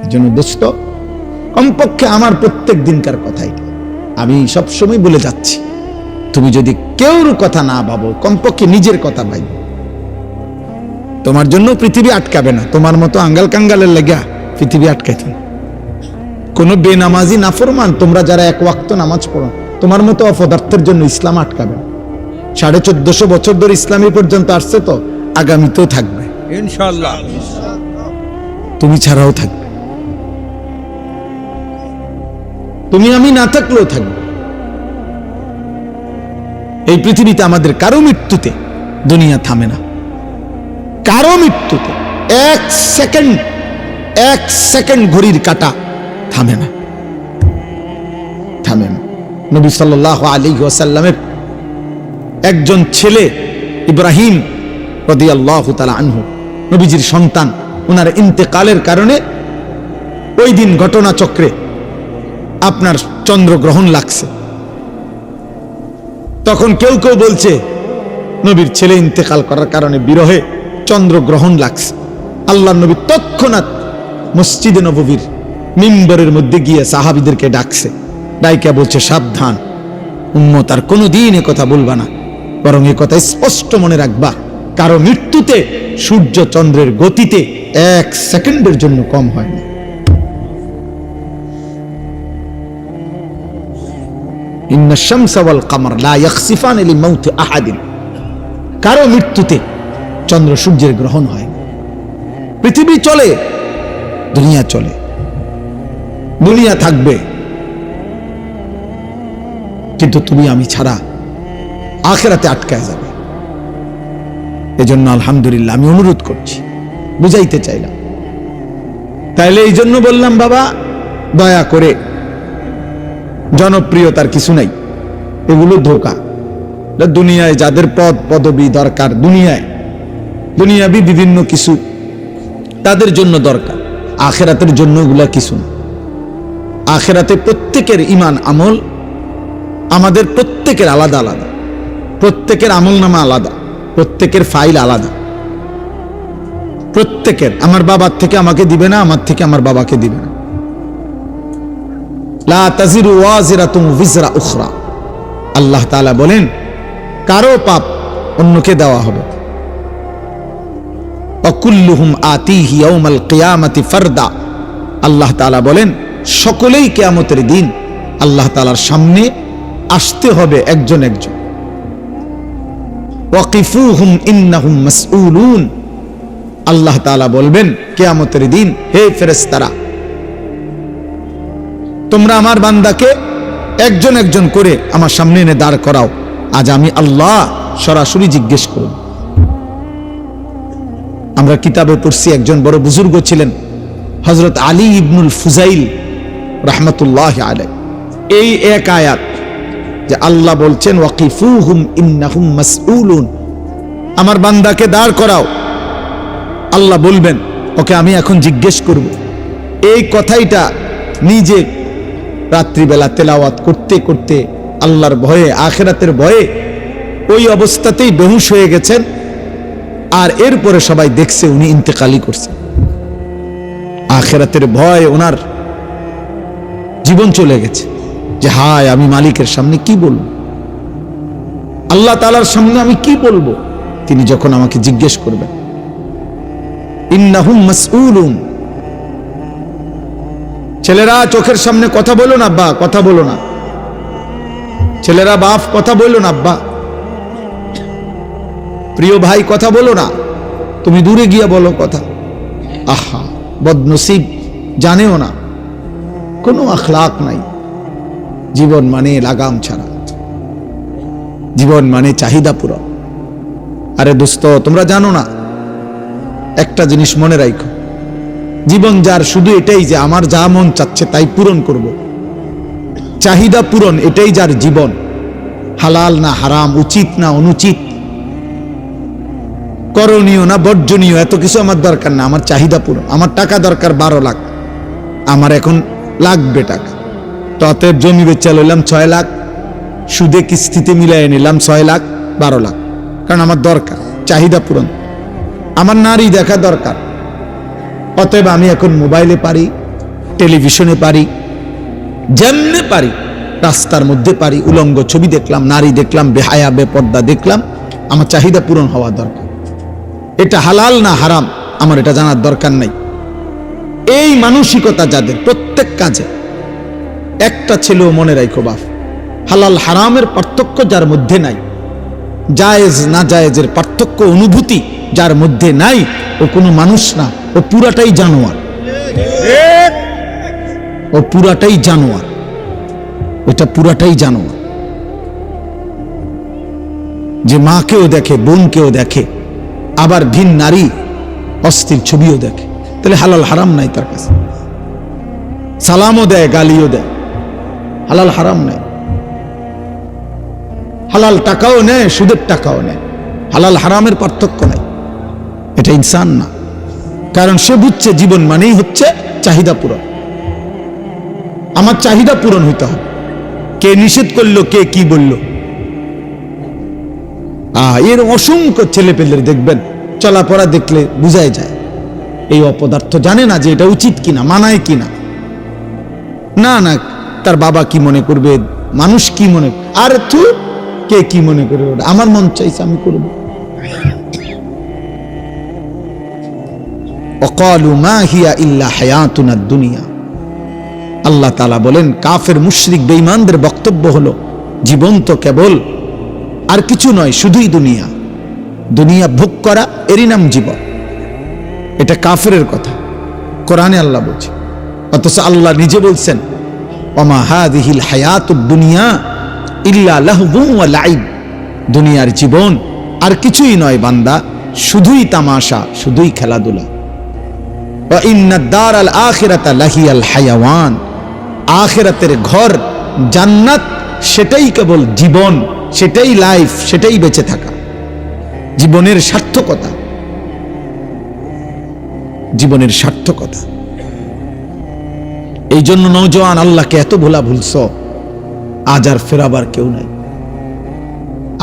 এজন্য দোস্ত, কমপক্ষে আমার প্রত্যেক দিনকার কথাই আমি সবসময় বলে যাচ্ছি, তুমি যদি কেউর কথা না ভাবো, কমপক্ষে নিজের কথা ভাবো। তোমার জন্য পৃথিবী আটকাবে না, তোমার মতো আঙ্গাল কাঙ্গালের লেগা পৃথিবী আটকাইত না। কোন বেনামাজি নাফরমান তোমরা যারা এক ওয়াক্ত নামাজ পড়ো, তোমার মতো অপদার্থের জন্য ইসলাম আটকাবে না। 1450 বছর ধরে ইসলামী পর্যন্ত আসছে, তো আগামীতেও থাকবে ইনশাআল্লাহ। তুমি ছাড়াও থাকবে, তুমি আমি না থাকলেও থাকবে। এই পৃথিবীতে আমাদের কারো মৃত্যুতে দুনিয়া থামে না, কারো মৃত্যুতে এক সেকেন্ড ঘড়ির কাঁটা থামে না। নবী সাল্লাল্লাহু আলাইহি ওয়াসাল্লামের একজন ছেলে ইব্রাহিম রাদিয়াল্লাহু তাআলা আনহু, নবীজির সন্তান, ওনার ইন্তেকালের কারণে ওই দিন ঘটনাচক্রে আপনার চন্দ্রগ্রহণ লাগছে। তখন কেউ কেউ বলছে নবীর ছেলে ইন্তেকাল করার কারণে বিরহে চন্দ্রগ্রহণ লাগছে। আল্লাহর নবী তৎক্ষণাৎ মসজিদে নববীর মিম্বরের মধ্যে গিয়ে সাহাবীদেরকে ডাকছে, ডাইকা বলছে, সাবধান উম্মত, আর কোনোদিন এ কথা বলবা না, বরং এ কথা স্পষ্ট মনে রাখবা, কারো মৃত্যুতে সূর্য চন্দ্রের গতিতে 1 সেকেন্ডের জন্য কম হয় না। ইন্না শামসা ওয়াল কামার লা ইয়াখসিফান লিমাউতি আহাদিন, কারো মৃত্যুতে চন্দ্র সূর্যের গ্রহণ হয় না। পৃথিবী চলে, দুনিয়া চলে, দুনিয়া থাকবে, কিন্তু তুমি আমি ছাড়া আখিরাতে আটকায় যাবে। এজন্য আলহামদুলিল্লাহ আমি অনুরোধ করছি, বুঝাইতে চাইলাম। তাইলে এই জন্য বললাম, বাবা দয়া করে, জনপ্রিয়তার কিছু নাই, এগুলো ধোঁকা। দুনিয়ায় যাদের পদ পদবি দরকার, দুনিয়াবি বিভিন্ন কিছু তাদের জন্য দরকার, আখিরাতের জন্য এগুলা কিছু না। আখিরাতে প্রত্যেকের ঈমান আমল আমাদের প্রত্যেকের আলাদা আলাদা, প্রত্যেকের আমলনামা আলাদা, প্রত্যেকের ফাইল আলাদা। প্রত্যেকের, আমার বাবার থেকে আমাকে দিবে না, আমার থেকে আমার বাবাকে দিবে না। লা তাজিরু ওয়াজিরাতুন বিজরা উখরা, আল্লাহ তাআলা বলেন কারো পাপ অন্যকে দেওয়া হবে। অকুল্লুহুম আতিহি ইয়াউমাল কিয়ামাতি ফারদা, আল্লাহ তাআলা বলেন সকলেই কিয়ামতের দিন আল্লাহ তাআলার সামনে আসতে হবে একজন একজন। ওয়াকিফুহুম ইন্নাহুম মাসউলুন, আল্লাহ তাআলা বলবেন কিয়ামতের দিন, হে ফেরেশতারা, তোমরা আমার বান্দাকে একজন একজন করে আমার সামনে এনে দাঁড় করাও, আজ আমি আল্লাহ সরাসরি জিজ্ঞেস করব। আমরা কিতাবে পড়ছি, একজন বড় বুজুর্গ ছিলেন হযরত আলী ইবনুল ফুজাইল রাহমাতুল্লাহি আলাইহি, এই এক আয়াত যে আল্লাহ বলছেন ওয়াকিফুহুম ইন্নাহুম মাসউলুন, আমার বান্দাকে দাঁড় করাও, আল্লাহ বলবেন ওকে আমি এখন জিজ্ঞেস করব। এই কথাইটা নিজে রাত্রিবেলা তেলাওয়াত করতে করতে আল্লাহর ভয়ে, আখিরাতের ভয়ে ওই অবস্থাতেই বেহুশ হয়ে গেছেন। আর এরপরে সবাই দেখছে উনি ইন্তেকালই করছেন। আখিরাতের ভয় ওনার জীবন চলে গেছে, যে হায় আমি মালিকের সামনে কি বলবো, আল্লাহ তাআলার সামনে আমি কি বলবো তিনি যখন আমাকে জিজ্ঞেস করবেন। ইন্নাহুম মাসউলুন, ছেলেরা চোখের সামনে কথা বলো না আব্বা, কথা বলো না, ছেলেরা বাপ কথা বলো না আব্বা, প্রিয় ভাই কথা বলো না, তুমি দূরে গিয়া বলো কথা। আহা বদনসিব, জানেও না, কোনো আখলাক নাই। জীবন মানে লাগাম ছাড়া, জীবন মানে চাহিদা পূরণ। আরে দোস্ত, তোমরা জানো না, একটা জিনিস মনে রাখো, জীবন যার শুধু এটাই যে আমার যা মন চাচ্ছে তাই পূরণ করব, চাহিদা পূরণ, এটাই যার জীবন। হালাল না হারাম, উচিত না অনুচিত, করণীয় না বর্জনীয়, এত কিছু আমার দরকার না, আমার চাহিদা পূরণ। আমার টাকা দরকার 12 লাখ, আমার এখন লাগবে টাকা, তো অতএব জমি বেচা লইলাম 6 লাখ, সুদে কিস্তিতে মিলাই নিলাম 6 লাখ 12 লাখ, কারণ আমার দরকার, চাহিদা পূরণ। আমার নারী দেখা দরকার, অতএব আমি এখন মোবাইলে পারি টেলিভিশনে পারি, যেমনে পারি, রাস্তার মধ্যে পারি, উলঙ্গ ছবি দেখলাম, নারী দেখলাম, বেহায়া বেপর্দা দেখলাম, আমার চাহিদা পূরণ হওয়া দরকার। এটা হালাল না হারাম আমার এটা জানার দরকার নাই। এই মানসিকতা যাদের প্রত্যেক কাজে, একটা ছেলেও মনে রাখো বাপ, হালাল হারামের পার্থক্য যার মধ্যে নাই, জায়েজ না জায়েজের পার্থক্য অনুভূতি যার মধ্যে নাই, ও কোনো মানুষ না, ও পুরাটাই জানোয়ার। ও পুরাটাই জানোয়ার, ওটা পুরাটাই জানোয়ার। যে মাকেও দেখে, বোনকেও দেখে, আবার ভিন নারী অস্থির ছবিও দেখে, তাহলে হালাল হারাম নাই তার কাছে। সালামও দেয়, গালিও দেয়, হালাল হারাম নাই। হালাল টাকাও নেয়, সুদের টাকাও নেয়, হালাল হারামের পার্থক্য নাই। এটা ইনসান না, কারণ সে বুঝছে জীবন মানেই হচ্ছে চাহিদা পূরণ। আমার চাহিদা পূরণ হইতে হবে। কে নিষেধ করলো, কে কি বলল? এর অসংখ্য ছেলে পেলের দেখবেন চলাপড়া দেখলে বুঝাই যায় এই অপদার্থ জানে না যে এটা উচিত কিনা, মানায় কিনা। না না, তার বাবা কি মনে করবে, মানুষ কি মনে, আর তু কে কি মনে করবে, আমার মন চাইছে আমি করব। ওয়াকালু মা হিয়া ইল্লা হায়াতুনা দুনিয়া। আল্লাহ তাআলা বলেন, কাফের মুশরিক বেঈমানদের বক্তব্য হলো জীবন তো কেবল আর কিছু নয়, শুধুই দুনিয়া। দুনিয়া ভোগ করা, এরই নাম জীবন। এটা কাফেরের কথা, কোরআনে আল্লাহ বলছে। অথচ আল্লাহ নিজে বলছেন, ওমা হাযিহিল হায়াতুদ দুনিয়া ইল্লা লাহবু ওয়া লাইব। দুনিয়ার জীবন আর কিছুই নয় বান্দা, শুধুই তামাশা, শুধুই খেলাধুলা। ওয়া ইন্নাদ দারাল আখিরাতা লাহিয়াল হায়াওয়ান। আখিরাতের ঘর জান্নাত, সেটাই কেবল জীবন, সেটাই লাইফ, সেটাই বেঁচে থাকা, জীবনের সার্থকতা, জীবনের সার্থকতা। এই জন্য নওজোয়ান, আল্লাহকে এত ভোলা ভুলছ, আজ আর ফেরাবার কেউ নাই।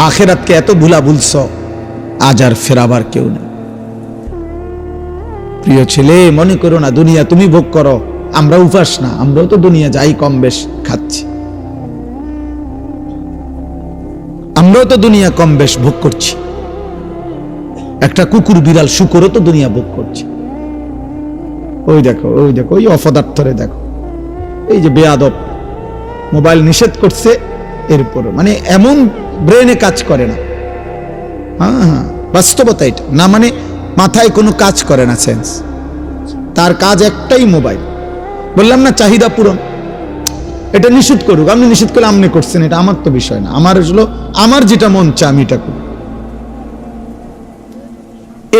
আখিরাতকে এত ভোলা ভুলছ, আজ আর ফেরাবার কেউ নাই। প্রিয় ছেলে, মনে করো না দুনিয়া তুমি ভোগ করো, আমরা উপাস না, আমরাও তো দুনিয়া যাই কম বেশ খাচ্ছি, আমরাও তো দুনিয়া কম বেশ ভোগ করছি। একটা কুকুর, বিড়াল, শুকরও তো দুনিয়া ভোগ করছে। ওই দেখো, ওই দেখো, ওই অপদার্থরে দেখো, এই যে বেয়াদব, মোবাইল নিষেধ করছে, এরপর মানে এমন ব্রেনে কাজ করে না। হ্যাঁ, বাস্তবতা এটা না, মানে মাথায় কোনো কাজ করে না, সেন্স। তার কাজ একটাই, মোবাইল। বললাম না চাহিদা পূরণ। এটা নিষেধ করুক, আপনি নিষেধ করলে আপনি করছেন, এটা আমার তো বিষয় না। আমার হলো আমার যেটা মন চায় আমি এটা করি।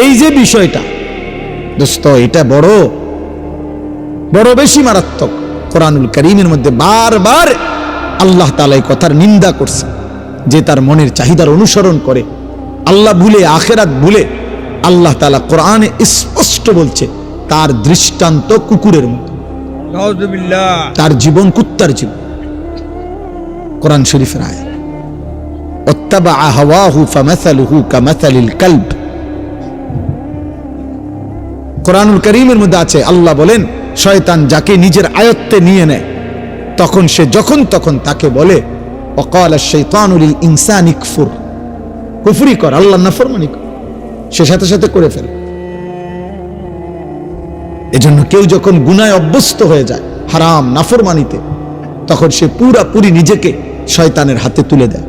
এই যে বিষয়টা দোস্ত, এটা বড় বড় বেশি মারাত্মক। কোরআনুল কারীমের মধ্যে বারবার আল্লাহ তাআলা এই কথার নিন্দা করছে, যে তার মনের চাহিদার অনুসরণ করে, আল্লাহ ভুলে, আখিরাত ভুলে। আল্লাহ তাআলা কোরআনে স্পষ্ট বলছে, তার দৃষ্টান্ত কুকুরের মতো, তার জীবন কুত্তার জীবন। কোরআন শরীফের আয়াত, ওয়াত্তাবা হাওয়াহু ফামাসালুহু কামাসালিল কালব। কোরআনুল কারীমের মধ্যে আছে, আল্লাহ বলেন, শয়তান যাকে নিজের আয়ত্তে নিয়ে নেয়, তখন সে যখন তখন তাকে বলে, ওয়াকালা শাইতানু লিল ইনসানি কফুর, কুফরি কর, আল্লাহর নাফরমানি কর, সে সাথে সাথে করে ফেলে। এজন্য কেউ যখন গুনায় অভ্যস্ত হয়ে যায়, হারাম নাফরমানিতে, তখন সে পুরাপুরি নিজেকে শয়তানের হাতে তুলে দেয়।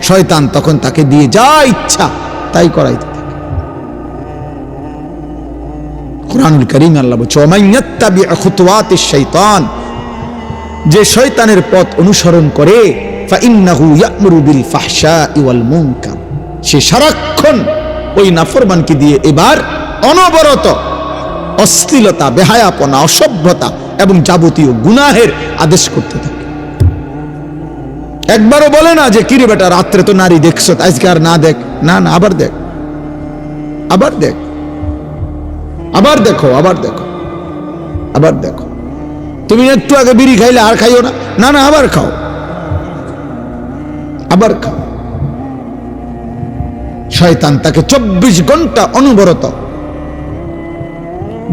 শয়তান তখন তাকে দিয়ে যা ইচ্ছা তাই করাইতে থাকে। কোরআনুল কারীমে আল্লাহ বলছে, ওয়া মান ইয়াত্তাবি' খুতুওয়াতিশ শাইতান, যে শয়তানের পথ অনুসরণ করে, ফাইন্নাহু ইয়া'মুরু বিল ফাহশাই ওয়াল মুনকার, সে সারাক্ষণ ওই নাফরমানকে দিয়ে এবার অনবরত অশ্লীলতা, বেহায়াপনা, অসভ্যতা এবং যাবতীয় গুনাহের আদেশ করতে থাকে। একবারও বলে না যে কিরে বেটা রাত্রে তো নারী দেখছো, আজকে আর না দেখ, না না, আবার দেখ, আবার দেখ, আবার দেখো, আবার দেখো, আবার দেখো। তুমি একটু আগে বিড়ি খাইলে আর খাইও না, না না, আবার খাও, আবার খাও। শয়তান তাকে 24 ঘন্টা অনবরত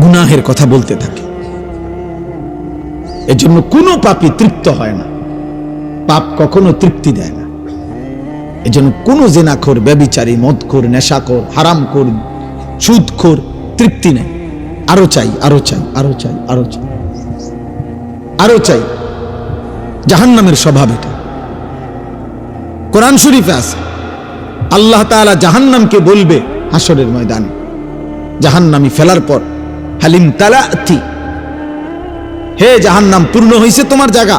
গুনাহের কথা বলতে থাকে। এজন্য কোনো পাপী তৃপ্ত হয় না, পাপ কখনো তৃপ্তি দেয় না। এজন্য কোনো জিনাখোর, ব্যভিচারী, মদখোর, নেশাখোর, হারামখোর, সুদখোর তৃপ্তি নেই, আরো চাই, আরো চাই, আরো চাই, আরো চাই, আরো চাই। জাহান্নামের স্বভাব এটা। কোরআন শরীফে আছে আল্লাহ তাআলা জাহান্নামকে বলবে হাসরের ময়দানে, জাহান্নামী ফেলার পর, হালিম তালাতি, হে জাহান্নাম পূর্ণ হয়েছে তোমার জায়গা।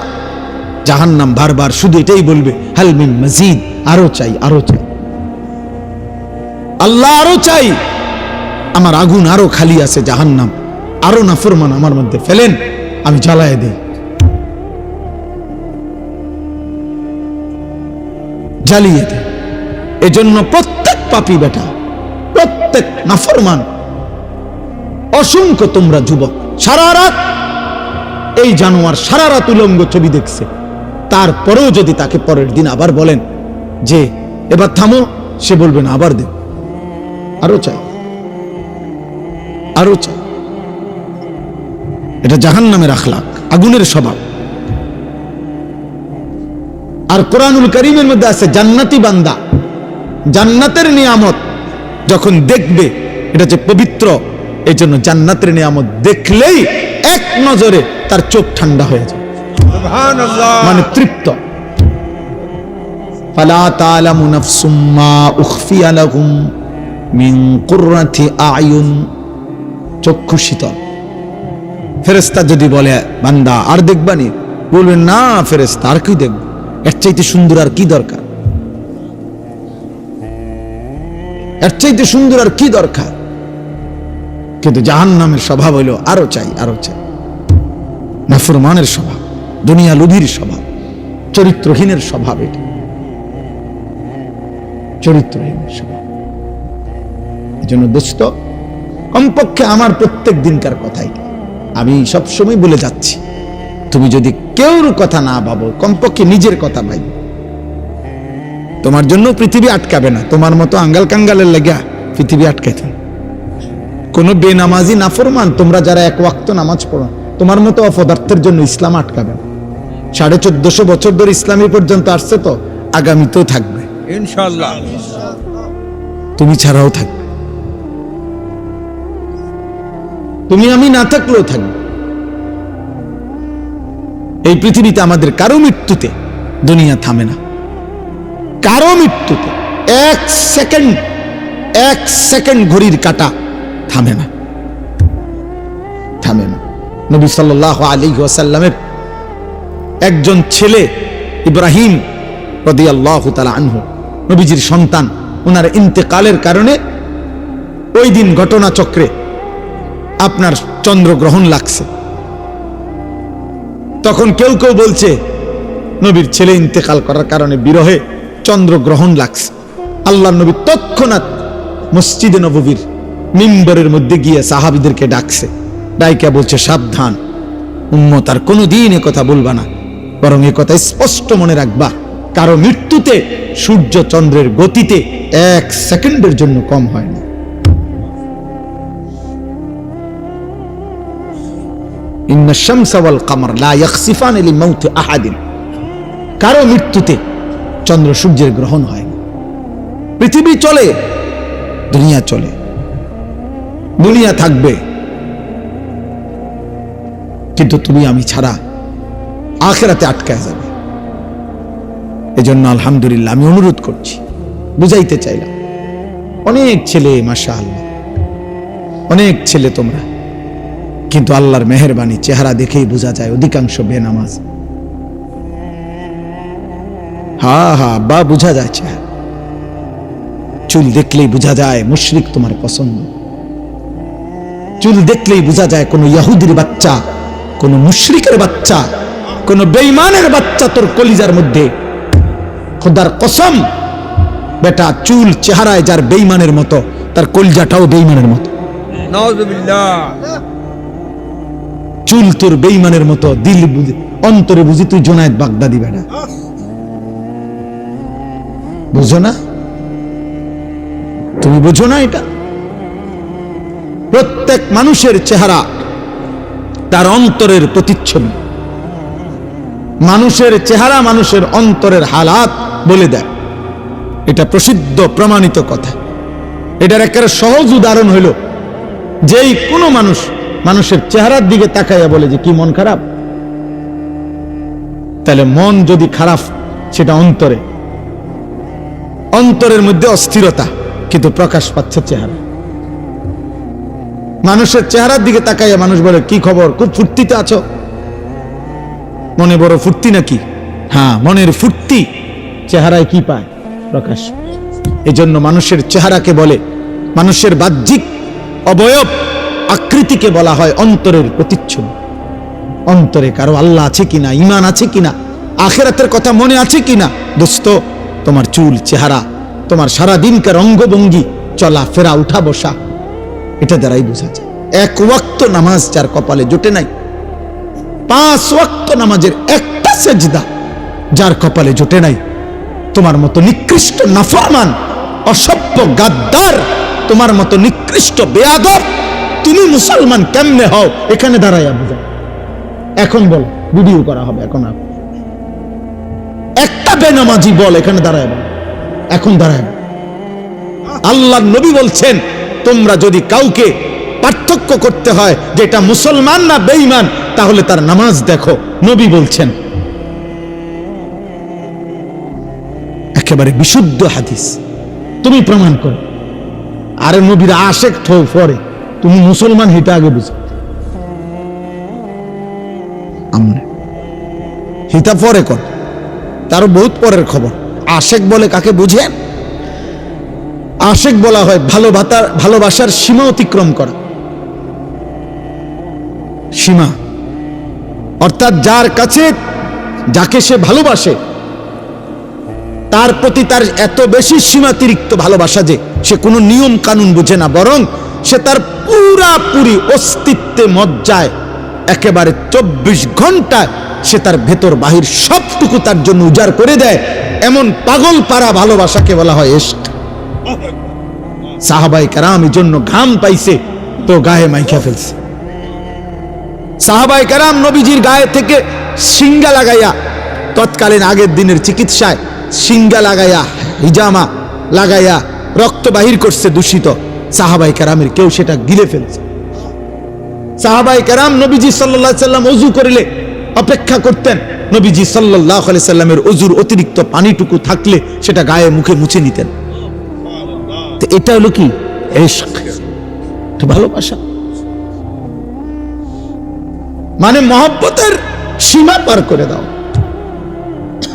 জাহান্নাম বারবার শুধু এটাই বলবে, হাল মিন মাজিদ, আরো চাই, আরো চাই, আল্লাহ আরো চাই, আমার আগুন আরো খালি আছে, জাহান্নাম আরো নাফরমান আমার মধ্যে ফেলেন, আমি জ্বালায় দেই, জ্বালিয়ে দেই। এজন্য প্রত্যেক পাপী বেটা, প্রত্যেক নাফরমান, অসংখ্য তোমরা যুবক সারা রাত এই জানোয়ার সারা রাত উলঙ্গ ছবি দেখছে, তারপরেও যদি তাকে পরের দিন আবার বলেন যে এবার থামো, সে বলবে না, আবার দেব, আরো চাই, আরো চাই। এটা জাহান্নামের আখলাক, আগুনের স্বভাব। আর কোরআনুল কারীমের মধ্যে আছে জান্নাতি বান্দা, জান্নাতের নিয়ামত যখন দেখবে, এটা যে পবিত্র, এই জন্য জান্নাতের নিয়ামত দেখলেই এক নজরে তার চোখ ঠান্ডা হয়ে যায়, মানে তৃপ্ত। ফালা তা'লামু নাফসুম মা উখফিয়া লাহুম মিন কুররাতি আ'য়ুন, চক্ষু শীতল। ফেরেশতা যদি বলে বান্দা আর দেখবানি, বলবেন না ফেরেশতা আর কি দেখব, এর চাইতে সুন্দর আর কি দরকার, এর চাইতে সুন্দর আর কি দরকার। কিন্তু জাহান্নামের স্বভাব হইল আরো চাই, আরো চাই, নাফরমানের স্বভাব, দুনিয়া লোভীর স্বভাব, চরিত্রহীনের স্বভাব, এটা চরিত্রহীনের স্বভাব। এজন্য দোস্ত, কমপক্ষে আমার প্রত্যেক দিনকার কথাই আমি সবসময় বলে যাচ্ছি, তুমি যদি কেউর কথা না ভাবো, কমপক্ষে নিজের কথা ভাই। তোমার জন্য পৃথিবী আটকাবে না, তোমার মতো আঙ্গাল কাঙ্গালের লেগা পৃথিবী আটকাইতে। কোন বেনামাজি নাফরমান, তোমরা যারা এক ওয়াক্ত নামাজ পড়ো, তোমার মতো অপদার্থের জন্য ইসলাম আটকাবে না। 1450 বছর ধরে ইসলামী পর্যন্ত আসছে, তো আগামীতেও থাকবে ইনশাআল্লাহ, তুমি ছাড়াও থাকবে, তুমি আমি না থাকলেও থাকবে। এই পৃথিবীতে আমাদের কারো মৃত্যুতে দুনিয়া থামে না, কারো মৃত্যুতে এক সেকেন্ড ঘড়ির কাঁটা থামে না, থামে না। নবী সাল্লাল্লাহু আলাইহি ওয়াসাল্লামের একজন ছেলে ইব্রাহিম রাদিয়াল্লাহু তাআলা আনহু, নবীজির সন্তান, ওনার ইন্তেকালের কারণে ওই দিন ঘটনাচক্রে আপনার চন্দ্রগ্রহণ লাগছে। তখন কেউ কেউ বলছে নবীর ছেলে ইন্তেকাল করার কারণে বিরহে চন্দ্রগ্রহণ লাগছে। আল্লাহর নবী তৎক্ষণাৎ মসজিদে নববীর মিম্বরের মধ্যে গিয়ে সাহাবীদেরকে ডাকছে, ডাইকা বলছে, সাবধান উম্মত, আর কোনোদিন এ কথা বলবা না, বরং এ কথা স্পষ্ট মনে রাখবা, কারো মৃত্যুতে সূর্য চন্দ্রের গতিতে এক সেকেন্ডের জন্য কম হয় না। ইন্না শামসা ওয়াল কামার লা ইয়াখসিফান লিমাউতি আহাদিন, কারো মৃত্যুতে চন্দ্র সূর্যের গ্রহণ হয় না। পৃথিবী চলে, দুনিয়া চলে, দুনিয়া থাকবে, কিন্তু তুমি আমি ছাড়া আখিরাতে আটকায় যাবে। এজন্য আলহামদুলিল্লাহ আমি অনুরোধ করছি, বুঝাইতে চাইলাম, অনেক ছেলে মাশাআল্লাহ, অনেক ছেলে তোমরা, কিন্তু আল্লাহর মেহেরবানি চেহারা দেখেই বোঝা যায় অধিকাংশ বেনামাজ। বা বোঝা যায় চেহারা, চুল দেখলেই বোঝা যায় মুশরিক তোমার পছন্দ, চুল দেখলেই বোঝা যায় কোন ইহুদির বাচ্চা, কোন মুশরিকের বাচ্চা, কোন বেঈমানের বাচ্চা তোর কলিজার মধ্যে। খোদার কসম বেটা, চুল চেহারায় যার বেঈমানের মতো, তার কলিজাটাও বেঈমানের মতো। নাউযুবিল্লাহ। চুল তোর বেঈমানের মতো, দিল বুঝি, অন্তরে বুঝি তুই জুনায়েদ বাগদাদি বেটা, বুঝো না? তুমি বুঝো না এটা? প্রত্যেক মানুষের চেহারা তার অন্তরের প্রতিচ্ছবি, মানুষের চেহারা মানুষের অন্তরের হালাত বলে দেয়। এটা প্রসিদ্ধ প্রমাণিত কথা। এটার একটা সহজ উদাহরণ হইল, যেই কোনো মানুষ মানুষের চেহারার দিকে তাকাইয়া বলে যে কি মন খারাপ, তাহলে মন যদি খারাপ সেটা অন্তরের মধ্যে অস্থিরতা, কিন্তু প্রকাশ পাচ্ছে চেহারা। মানুষের চেহারার দিকে তাকাইয়া মানুষ বলে কি খবর, খুব ফুর্তিতে আছো, মনে বড় ফুর্তি নাকি? হ্যাঁ, মনের ফুর্তি চেহারায় কি পায়? প্রকাশ। এজন্য মানুষের চেহারাকে বলে, মানুষের বাহ্যিক অবয়ব আকৃতিকে বলা হয় অন্তরের প্রতিচ্ছবি। অন্তরে কারো আল্লাহ আছে কিনা, ঈমান আছে কিনা, আখিরাতের কথা মনে আছে কিনা, দোস্ত তোমার চুল, চেহারা, তোমার সারাদিনকার অঙ্গভঙ্গি, চলা ফেরা, উঠা বসা, এটা দ্বারাই বোঝা যায়। এক ওয়াক্ত নামাজ যার কপালে জোটে নাই, 5 ওয়াক্ত নামাজের একটা সেজদা যার কপালে জোটে নাই, তোমার মতো নিকৃষ্ট নাফরমান, অসভ্য, গাদ্দার, তোমার মতো নিকৃষ্ট বেয়াদব তুমি মুসলমান কেমনে হও? এখানে দাঁড়াইয়া বোঝা। এখন বল, ভিডিও করা হবে এখন। একটা বেনামাজি বল এখানে দাঁড়ায়, বল এখন দাঁড়ায়। আল্লাহর নবী বলছেন, তোমরা যদি কাউকে পার্থক্য করতে হয় যে এটা মুসলমান না বেঈমান, তাহলে তার নামাজ দেখো। নবী বলছেন, একেবারে বিশুদ্ধ হাদিস, তুমি প্রমাণ করো। আরে নবীর আশেক পরে, তুমি মুসলমান হিতা আগে বুঝো। হিতা পরে কর, তারও বহুত পরের খবর। আশেক বলে কাকে বুঝেন? আশেক বলা হয় ভালোবাসার সীমা অতিক্রম করা। সীমা অর্থাৎ যার কাছে, যাকে সে ভালোবাসে, তার প্রতি তার এত বেশি সীমাতিরিক্ত ভালোবাসা যে সে কোনো নিয়ম কানুন বুঝে না, বরং সে তার পুরাপুরি অস্তিত্বে মজ্জায় একেবারে 24 ঘন্টায় সে তার ভেতর বাহির সবটুকু তার জন্য উজাড় করে দেয়। এমন পাগল পারা ভালোবাসাকে বলা হয় ইশক। সাহাবায়ে কেরাম এর জন্য ঘাম পাইছে তো গায়ে মাইখা ফেলছে। সাহাবায়ে কেরাম নবীজির গায়ে থেকে সিঙ্গা লাগাইয়া, তৎকালীন আগের দিনের চিকিৎসায় সিঙ্গা লাগাইয়া, হিজামা লাগাইয়া রক্ত বাহির করছে দূষিত। সাহাবায়ে কেরামের কেউ সেটা গিলে ফেলছে। সাহাবায়ে কেরাম নবীজি সাল্লাল্লাহু আলাইহি সাল্লাম ওযু করিলে অপেক্ষা করতেন, নবীজি সাল্লাল্লাহু আলাইহি সাল্লামের ওযুর অতিরিক্ত পানিটুকু থাকলে সেটা গায়ে মুখে মুছে নিতেন। তো এটা হলো কি? ইশক, ভালোবাসা। মানে মহব্বতের সীমা পার করে দাও।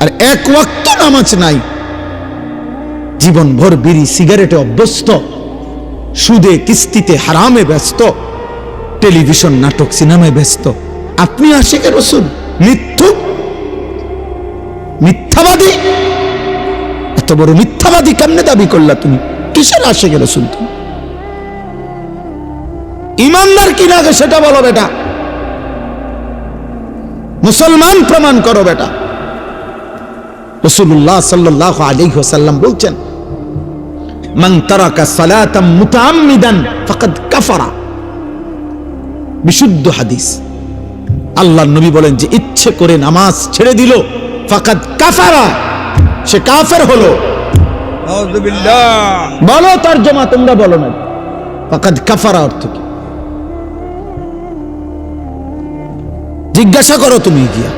আর এক ওয়াক্ত নামাজ নাই, জীবন ভর বিড়ি সিগারেটে অভ্যস্ত, সুদে কিস্তিতে হারামে ব্যস্ত, টেলিভিশন নাটক সিনেমায় ব্যস্ত। আপনি আশিকে রাসূল, মিথ্যুক, মিথ্যাবাদী। এত বড় মিথ্যাবাদী কেমনে দাবি করলা তুমি? কিসের আশিকে রাসূল তুমি? ইমানদার কিনা আগে সেটা বলো বেটা, মুসলমান প্রমাণ করো বেটা। রাসূলুল্লাহ সাল্লাল্লাহু আলাইহি ওয়াসাল্লাম বলছেন, মান তারাকা সালাতাম মুতাআম্মিদান ফাকাদ কাফারা। বিশুদ্ধ হাদিস। আল্লাহর নবী বলেন, যে ইচ্ছে করে নামাজ ছেড়ে দিল, ফাকাদ কাফারা, সে কাফের হলো। নাউযুবিল্লাহ। বলো তরজমা, তোমরা বলো না। ফাকাদ কাফারা অর্থ কি? জিজ্ঞাসা করো তুমি গিয়া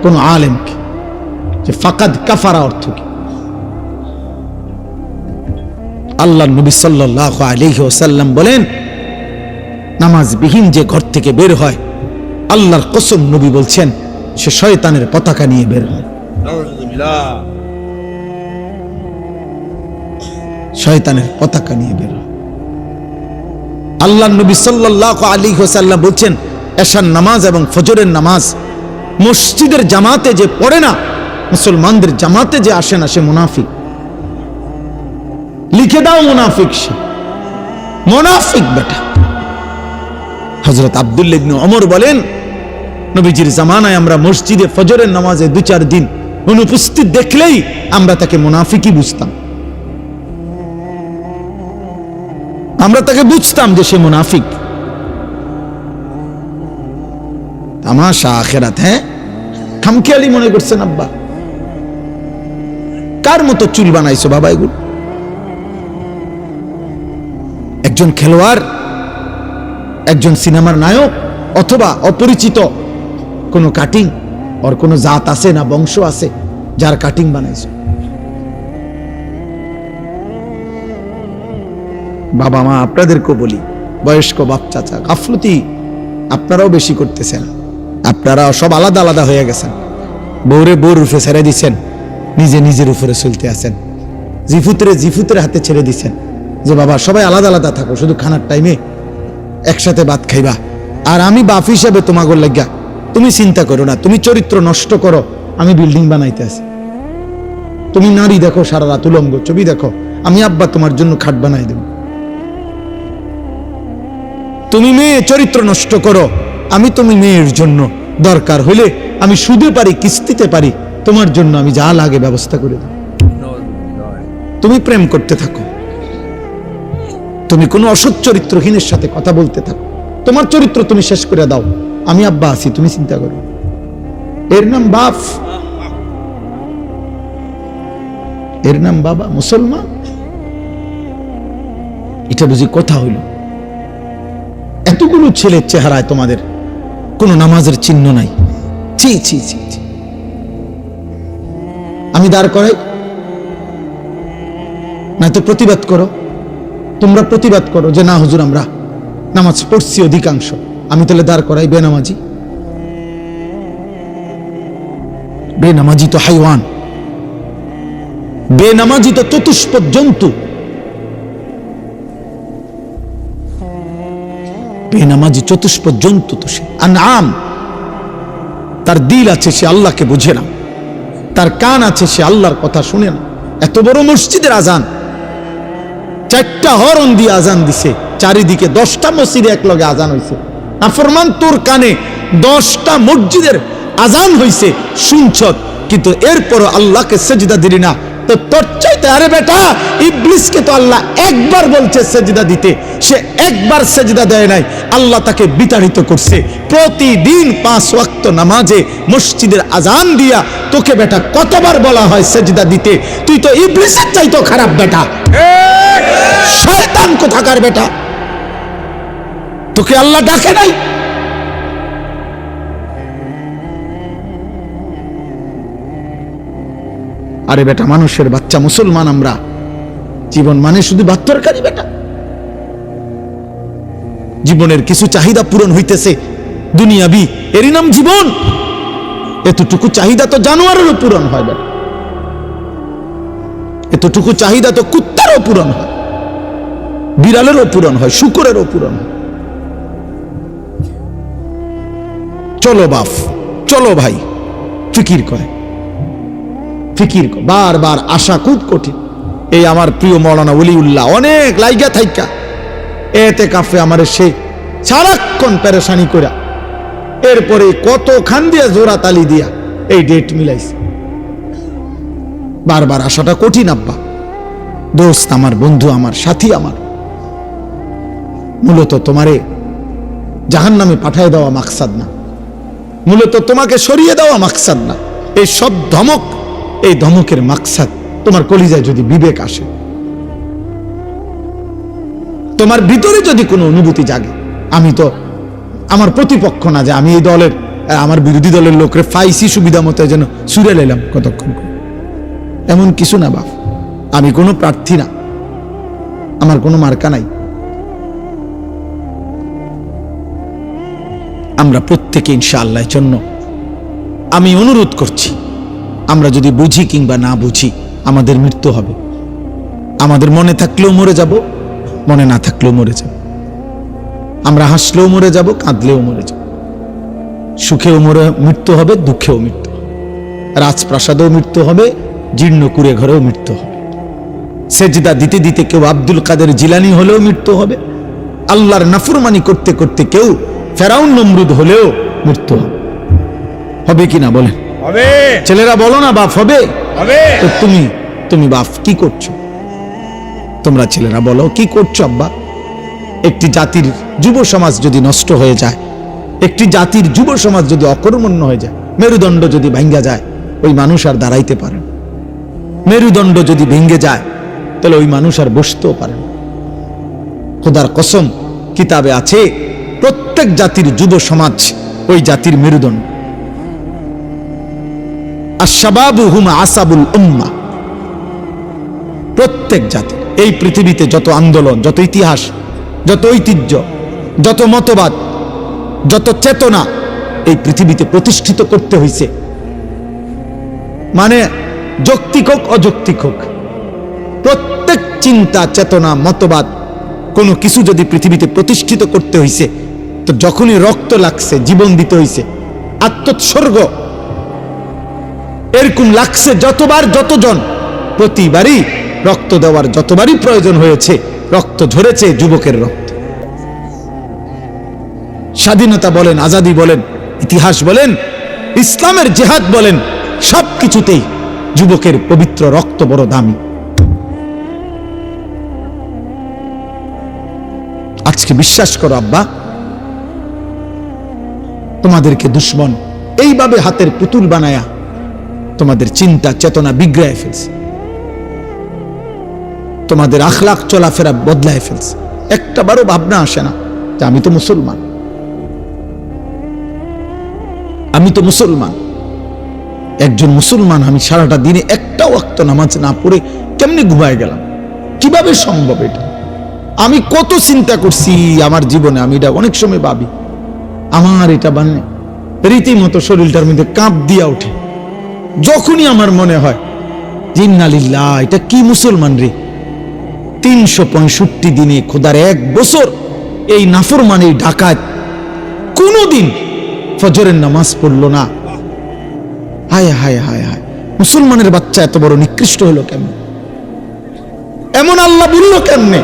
কোন আলেমকে যে ফাকাদ কাফারা অর্থ কি? আল্লাহর নবী সাল্লাল্লাহু আলাইহি ওয়াসাল্লাম বলেন, নামাজবিহীন যে ঘর থেকে বের হয়, আল্লাহর কসম নবী বলছেন, সে শয়তানের পতাকা নিয়ে বের হয়। শয়তানের পতাকা নিয়ে বের হয়। আল্লাহর নবী সাল্লাল্লাহু আলাইহি ওয়াসাল্লাম বলছেন, এশার নামাজ এবং ফজরের নামাজ মসজিদের জামাতে যে পড়ে না, মুসলমানদের জামাতে যে আসে না, সে মুনাফিক। লিখে দাও, মুনাফিক সে, মুনাফিক বেটা। হযরত আব্দুল্লাহ ইবনে ওমর বলেন, নবীজির জামানায় আমরা মসজিদে ফজরের নামাজে 2-4 দিন অনুপস্থিত দেখলেই আমরা তাকে মুনাফিকই বুঝতাম। আমরা তাকে বুঝতাম যে সে মুনাফিক। তামাশা আখিরাত। হ্যাঁ, খামখেয়ালি মনে করছেন আব্বা? কার মতো চুল বানাইছো বাবা এগুলো? একজন খেলোয়াড়, একজন সিনেমার নায়ক, অথবা অপরিচিত কোনো কাটিং, ওর কোনো জাত আছে না বংশ আছে যার কাটিং বানাইছো? বাবা মা আপনাদেরকেও বলি, বয়স্ক বাপ চাচা, গাফলতি আপনারাও বেশি করতেছেন। আপনারা সব আলাদা আলাদা হয়ে গেছেন। বউরে বউর রূপে ছেড়ে দিচ্ছেন, নিজে নিজের উপরে চলতে আছেন। জিফুতের হাতে ছেড়ে দিচ্ছেন যে বাবা সবাই আলাদা আলাদা থাকো, শুধু খানার টাইমে একসাথে ভাত খাইবা। আর আমি বাপ হিসাবে তোমাগর লাগিয়া, তুমি চিন্তা করো না, তুমি চরিত্র নষ্ট করো, আমি বিল্ডিং বানাইতে আছি। তুমি নারী দেখো সারা রাত উলঙ্গ, ছবি দেখো, আমি আব্বা তোমার জন্য খাট বানাই দেব। তুমি মেয়ে চরিত্র নষ্ট করো, আমি তুমি মেয়ের জন্য দরকার হইলে আমি সুদে পারি, কিস্তিতে পারি, তোমার জন্য আমি যা লাগে ব্যবস্থা করে দেব। তুমি প্রেম করতে থাকো, তুমি কোনো অসৎ চরিত্রহীনের সাথে কথা বলতে থাকো, তোমার চরিত্র তুমি শেষ করে দাও, আমি আব্বা আছি, তুমি চিন্তা করো। এর নাম বাপ, এর নাম বাবা, মুসলমান। এটা বুঝি কথা হইল? এতগুলো ছেলের চেহারায় তোমাদের কোনো নামাজের চিহ্ন নাই। ছি ছি ছি, আমি দাঁড় করাই না তো প্রতিবাদ করো, তোমরা প্রতিবাদ করো যে না হুজুর আমরা নামাজ পড়ছি অধিকাংশ, আমি তাহলে দাঁড় করাই বেনামাজি। বেনামাজি তো হাইওয়ান, বেনামাজি তো চতুষ্পদ জন্তু, বেনামাজি চতুষ্পদ জন্তু তো সে আনআম। তার দিল আছে, সে আল্লাহকে বুঝে না, তার কান আছে, সে আল্লাহর কথা শুনে না। এত বড় মসজিদের আজান, 4টা হরন দিয়ে আজান দিছে, চারিদিকে 10টা মসজিদে একলগে আজান হইছে। নাফরমান তোর কানে 10টা মসজিদের আজান হইছে, শুনছ, কিন্তু এরপরও আল্লাহকে সেজদা দিলি না। তো তোর চাইতে, আরে বেটা, ইবলিসকে তো আল্লাহ একবার বলছে সেজদা দিতে, সে একবার সেজদা দেয় নাই, আল্লাহ তাকে বিতাড়িত করছে। প্রতিদিন 5 ওয়াক্ত নামাজে মসজিদের আজান দিয়া তোকে বেটা কতবার বলা হয় সেজদা দিতে? তুই তো ইবলিসের চাইতো খারাপ বেটা, শয়তান কোথাকার বেটা, তোকে আল্লাহ ডাকে নাই? আরে বেটা, মানুষের বাচ্চা, মুসলমান আমরা, জীবন মানে শুধু ভাত তরকারি বেটা? জীবনের কিছু চাহিদা পূরণ হইতেছে দুনিয়াবি, এরই নাম জীবন। এতটুকু চাহিদা তো জানোয়ারেরও পূরণ হয় বেটা, এতটুকু চাহিদা তো কুত্তারও পূরণ হয়, বিড়ালেরও পূরণ হয়, শুকরেরও পূরণ হয়। চলো বাপ, চলো ভাই, ফিকির করে, ফিকির কর। বারবার আসা খুব কঠিন। এই আমার প্রিয় মৌলানা ওলিউল্লাহ অনেক লাইগা থাইকা এতে কাফে আমার সে সারাক্ষণ পেরেশানি করা, এরপরে কত খান দিয়া জোড়া তালি দিয়া এই ডেট মিলাইছে। বারবার আসাটা কঠিন আব্বা, দোস্ত আমার, বন্ধু আমার, সাথী আমার। মূলত তোমারে জাহান্নামে পাঠায় দেওয়া মাকসাদ না, মূলত তোমাকে সরিয়ে দেওয়া মাকসাদ না। এই সব ধমক, এই ধমকের মাকসাদ তোমার কলিজায় যদি বিবেক আসে, তোমার ভিতরে যদি কোনো অনুভূতি জাগে, আমি তো আমার প্রতিপক্ষ না যে আমি এই দলের, আমার বিরোধী দলের লোকরে ফাইসি সুবিধা মতো যেন সুরে লেলাম কতক্ষণ, এমন কিছু না বাপ। আমি কোনো প্রার্থী না, আমার কোনো মার্কা নাই। আমরা প্রত্যেকে ইনশাআল্লাহর জন্য আমি অনুরোধ করছি, আমরা যদি বুঝি কিংবা না বুঝি আমাদের মৃত্যু হবে। আমাদের মনে থাকলেও মরে যাব, মনে না থাকলেও মরে যাব। আমরা হাসলেও মরে যাব, কাঁদলেও মরে যাব। সুখেও মৃত্যু হবে, দুঃখেও মৃত্যু হবে। রাজপ্রাসাদেও মৃত্যু হবে, জীর্ণ কুড়ে ঘরেও মৃত্যু হবে। সেজদা দিতে দিতে কেউ আব্দুল কাদের জিলানি হলেও মৃত্যু হবে। আল্লাহর নাফরমানি করতে করতে কেউ ফেরাউন নমরুদ হলেও মৃত্যু হবে। হবে কিনা বলেন? হবে। ছেলেরা বলো না বাপ হবে? হবে। তো তুমি বাপ কি করছো? তোমরা ছেলেরা বলো কি করছো আব্বা? একটি জাতির যুব সমাজ যদি নষ্ট হয়ে যায়, একটি জাতির যুব সমাজ যদি অকর্মণ্য হয়ে যায়, মেরুদণ্ড যদি ভাঙ্গা যায় ওই মানুষ আর দাঁড়াইতে পারে না। মেরুদণ্ড যদি ভেঙে যায় তাহলে ওই মানুষ আর বসতেও পারে না। খোদার কসম, কিতাবে আছে প্রত্যেক জাতির যুব সমাজ ওই জাতির মেরুদণ্ড। আশ-শাবাবু হুম আসাবুল উম্মাহ। প্রত্যেক জাতি, এই পৃথিবীতে যত আন্দোলন, যত ইতিহাস, যত ঐতিহ্য, যত মতবাদ, যত চেতনা এই পৃথিবীতে প্রতিষ্ঠিত করতে হয়েছে, মানে যৌক্তিক হোক অযৌক্তিক হোক, প্রত্যেক চিন্তা চেতনা মতবাদ কোনো কিছু যদি পৃথিবীতে প্রতিষ্ঠিত করতে হয়েছে, তো যখনই রক্ত লাগছে, জীবন দিতে হয়েছে, আত্মোৎসর্গ এরকম লাগছে যতবার, যতজন, প্রতিবারই রক্ত দেওয়ার যতবারই প্রয়োজন হয়েছে, রক্ত ঝরেছে যুবকের রক্ত। স্বাধীনতা বলেন, আজাদি বলেন, ইতিহাস বলেন, ইসলামের জিহাদ বলেন, সবকিছুতেই যুবকের পবিত্র রক্ত বড় দামি। আজকে বিশ্বাস করো আব্বা, তোমাদেরকে দুশ্মন এইভাবে হাতের পুতুল বানায়া তোমাদের চিন্তা চেতনা বিগড়ায় ফেলছে, তোমাদের আখলাক চলাফেরা বদলায় ফেলছে। একটা বারও ভাবনা আসে না যে আমি তো মুসলমান, আমি তো মুসলমান, একজন মুসলমান, আমি সারাটা দিনে একটা ওয়াক্ত নামাজ না পড়ে কেমনে ঘুমায় গেলাম, কিভাবে সম্ভব এটা? আমি কত চিন্তা করছি আমার জীবনে, আমি এটা অনেক সময় ভাবি, আমার এটা মানে রীতিমতো শরীরটার মধ্যে কাঁপ দিয়া ওঠে যখনই আমার মনে হয় যে ইন্না লিল্লাহ, এটা কি মুসলমান রে, 365 দিনে খোদার 1 বছর এই নাফরমানি ডাকাত কোনদিন ফজরের নামাজ পড়লো না। হায় হায় হায় হায়, মুসলমানের বাচ্চা এত বড় নিকৃষ্ট হলো কেমনে? এমন আল্লাহ বলল কেমনে?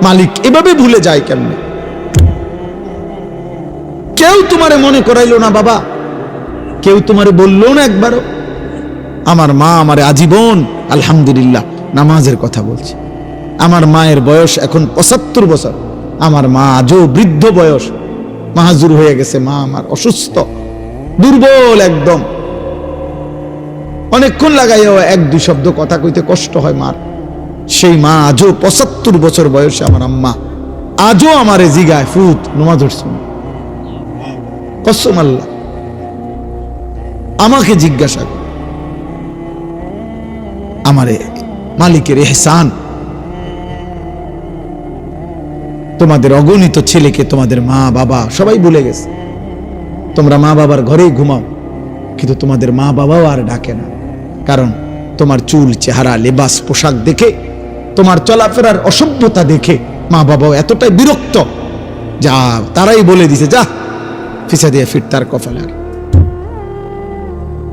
মালিক এভাবে ভুলে যায় কেমনে? কেউ তোমারে মনে করাইলো না বাবা, কেউ তোমারে বললো না একবারও? আমার মা আমারে আজীবন আলহামদুলিল্লাহ নামাজের কথা বলছে। আমার মায়ের বয়স এখন 75 বছর, আমার মা আজও বৃদ্ধ বয়স, মাহাজুর হয়ে গেছে, মা আমার অসুস্থ, দুর্বল একদম, অনেকক্ষণ লাগাইও 1-2 শব্দ কথা কইতে কষ্ট হয় মার। সেই মা আজও 75 বছর বয়সে আমার আম্মা আজও আমারে জিগায়, ফুত নামাজ পড়ছো? কসম আল্লাহ, আমাকে জিজ্ঞাসা করে, আমারে মালিকের ইহসান, তোমাদের অগণিত ছেলেকে তোমাদের মা বাবা সবাই ভুলে গেছে। তোমরা মা বাবার ঘরেই ঘুমাও, কিন্তু তোমাদের মা বাবাও আর ডাকে না, কারণ তোমার চুল চেহারা লেবাস পোশাক দেখে, তোমার চলাফেরার অসভ্যতা দেখে মা বাবাও এতটাই বিরক্ত, যা তারাই বলে দিছে, যা ফিসা দিয়ে ফির তার কপালে,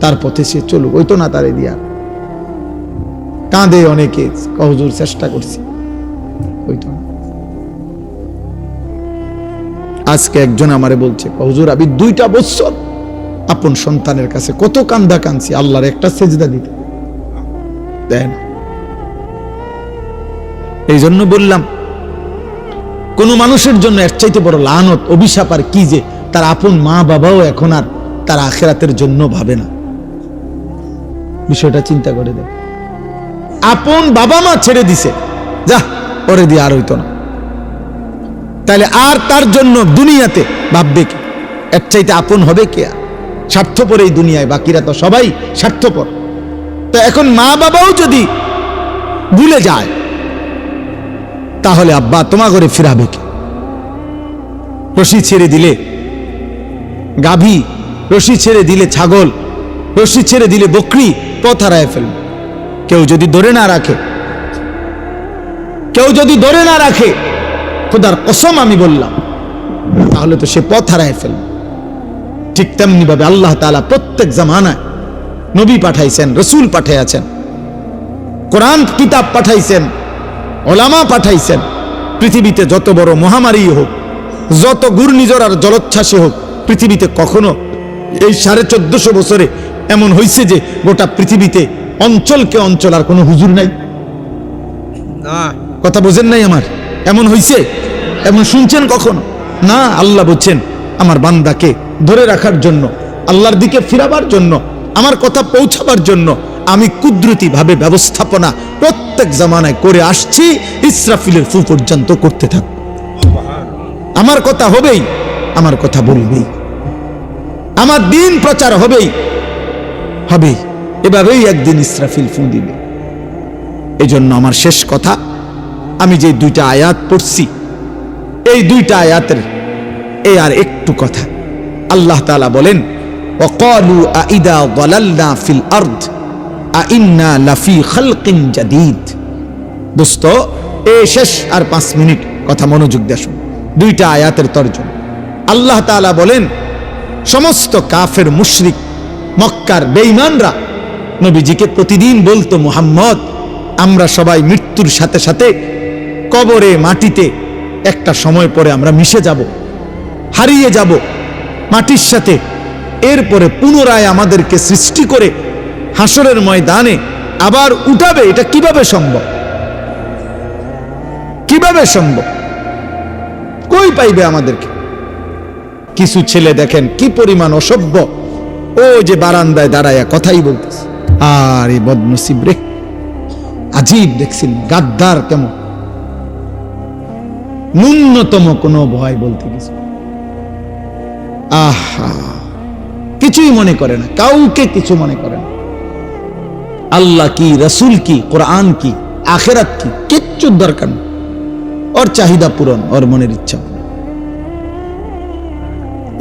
তার পথে সে চলুক, ওই তো না তারে দিয়া। কাঁদে অনেকে, হুজুর চেষ্টা করছি, ওই তো না। আজকে একজন আমারে বলছে, হুজুর আমি 2টা বছর আপন সন্তানের কাছে কত কান্দা কাঁদছি, আল্লাহর একটা সেজদা দিতে দেয় না। এই জন্য বললাম, কোন মানুষের জন্য এর চাইতে বড় লানত, অভিশাপ আর কি যে তার আপন মা বাবাও এখন আর তার আখিরাতের জন্য ভাবে না। বিষয়টা চিন্তা করে দেখ, আপন বাবা মা ছেড়ে দিছে, যা পরে দিয়ে আর হইতো না, তাহলে আর তার জন্য দুনিয়াতে ভাববে কি? এর চাইতে আপন হবে কে? আর স্বার্থপর এই দুনিয়ায়, বাকিরা তো সবাই স্বার্থপর। তো এখন মা বাবাও যদি ভুলে যায়, তাহলে আব্বা তোমা করে ফিরাবে কে? রশি ছেড়ে দিলে গাভী, রশি ছেড়ে দিলে ছাগল, রশি ছেড়ে দিলে বকরি পথ হারায় ফেলবে। কেউ যদি ধরে না রাখে, কেউ যদি ধরে না রাখে, খোদার কসম আমি বললাম, তাহলে তো সে পথ হারায় ফেলবে। ঠিক তেমনি ভাবে আল্লাহ তাআলা প্রত্যেক জামানায় নবী পাঠাইছেন, রসুল পাঠাইয়াছেন, কোরআন কিতাব পাঠাইছেন, ওলামা পাঠাইছেন। পৃথিবীতে যত বড় মহামারী হোক, যত ঘূর্ণিঝড় আর জলোচ্ছ্বাসে হোক, পৃথিবীতে কখনো এই 1450 বছরে এমন হয়েছে যে গোটা পৃথিবীতে অঞ্চলকে অঞ্চল আর কোনো হুজুর নাই? কথা বোঝেন নাই আমার? এমন হয়েছে? এমন শুনছেন কখনো? না। আল্লাহ বলছেন আমার বান্দাকে ধরে রাখার জন্য আল্লাহর দিকে ফিরাবার জন্য, আমার কথা পৌঁছাবার জন্য আমি কুদরতি ভাবে ব্যবস্থাপনা প্রত্যেক জামানায় করে আসছি, ইসরাফিলের ফু পর্যন্ত করতে থাকব। আমার কথা হবেই, আমার কথা বলবেই, আমার দিন প্রচার হবেই, এভাবেই একদিন ইসরাফিল ফু দিবে। এই জন্য আমার শেষ কথা, আমি যে দুইটা আয়াত পড়ছি, এই দুইটা আয়াতের এই আর একটু কথা। আল্লাহ তাআলা বলেন, ওয়াকালু আইদা যালালনা ফিল আরদ আইন্না লাফি খালকিন জাদীদ। দোস্ত, এই শেষ আর 5 মিনিট কথা মনোযোগ দিয়ে শুনুন। দুইটা আয়াতের তরজমা। আল্লাহ তাআলা বলেন, সমস্ত কাফের মুশরিক মক্কার বেঈমানরা নবীজিকে প্রতিদিন বলতো, মুহাম্মদ, আমরা সবাই মৃত্যুর সাথে সাথে কবরে মাটিতে একটা সময় পরে আমরা মিশে যাব, হারিয়ে যাব মাটির সাথে, এরপরে পুনরায় আমাদেরকে সৃষ্টি করে হাসরের ময়দানে আবার উঠাবে। এটা কিভাবে সম্ভব? কিভাবে সম্ভব? কই পাইবে আমাদেরকে? কিছু ছেলে দেখেন কি পরিমাণ অসভ্য, ও যে বারান্দায় দাঁড়ায়া কথাই বলতেছে। আর এই বদনসিব রে, আজীব দেখছেন, গাদ্দার কেমন, ন্যূনতম কোনো ভয় বলতে কিছু, আহা, কিছুই মনে করে না, কাউকে কিছু মনে করে না। আল্লাহ কি, রাসূল কি, কোরআন কি, আখিরাত কি, কিচ্ছু দরকার নেই। ওর চাহিদা পূরণ, ওর মনের ইচ্ছা।